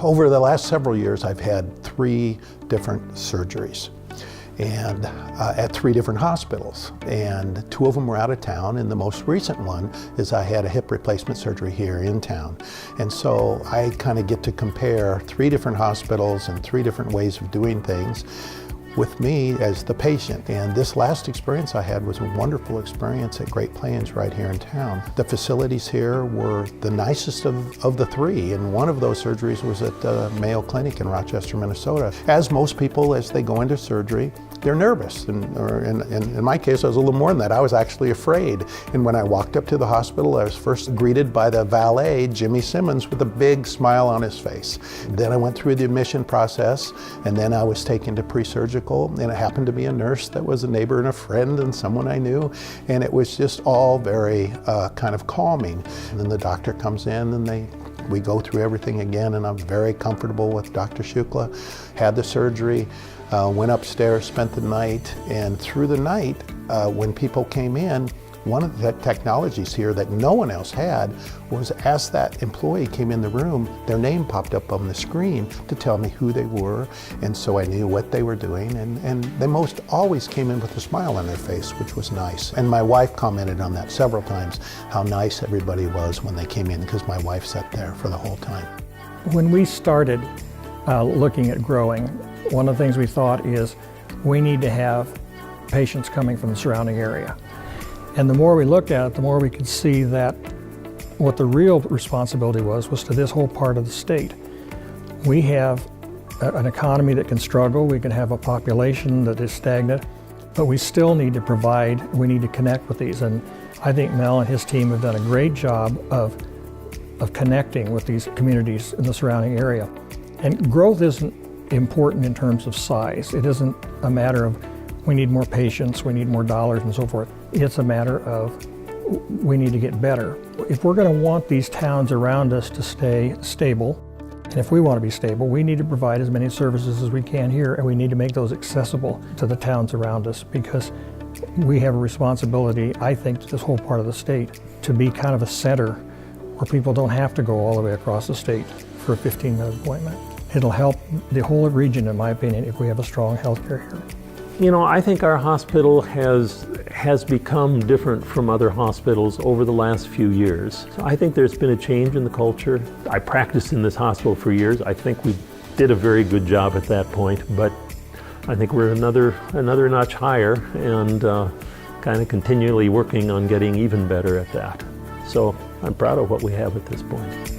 Over the last several years, I've had 3 different surgeries, and at 3 different hospitals, and 2 of them were out of town, and the most recent one is I had a hip replacement surgery here in town. And so I kind of get to compare 3 different hospitals and 3 different ways of doing things with me as the patient. And this last experience I had was a wonderful experience at Great Plains right here in town. The facilities here were the nicest of the 3, and one of those surgeries was at the Mayo Clinic in Rochester, Minnesota. As most people, as they go into surgery, they're nervous, and in my case, I was a little more than that. I was actually afraid. And when I walked up to the hospital, I was first greeted by the valet, Jimmy Simmons, with a big smile on his face. Then I went through the admission process, and then I was taken to pre-surgical, and it happened to be a nurse that was a neighbor and a friend and someone I knew, and it was just all very kind of calming. And then the doctor comes in, and we go through everything again, and I'm very comfortable with Dr. Shukla. Had the surgery, went upstairs, spent the night, and through the night, when people came in, one of the technologies here that no one else had was, as that employee came in the room, their name popped up on the screen to tell me who they were, and so I knew what they were doing, and they most always came in with a smile on their face, which was nice. And my wife commented on that several times, how nice everybody was when they came in, because my wife sat there for the whole time. When we started looking at growing, one of the things we thought is we need to have patients coming from the surrounding area. And the more we looked at it, the more we could see that what the real responsibility was to this whole part of the state. We have an economy that can struggle, we can have a population that is stagnant, but we still need to provide, we need to connect with these. And I think Mel and his team have done a great job of connecting with these communities in the surrounding area. And growth isn't important in terms of size. It isn't a matter of we need more patients, we need more dollars and so forth. It's a matter of we need to get better. If we're going to want these towns around us to stay stable, and if we want to be stable, we need to provide as many services as we can here, and we need to make those accessible to the towns around us, because we have a responsibility, I think, to this whole part of the state to be kind of a center where people don't have to go all the way across the state for a 15-minute appointment. It'll help the whole region, in my opinion, if we have a strong healthcare here. You know, I think our hospital has become different from other hospitals over the last few years. So I think there's been a change in the culture. I practiced in this hospital for years. I think we did a very good job at that point, but I think we're another notch higher, and kind of continually working on getting even better at that. So I'm proud of what we have at this point.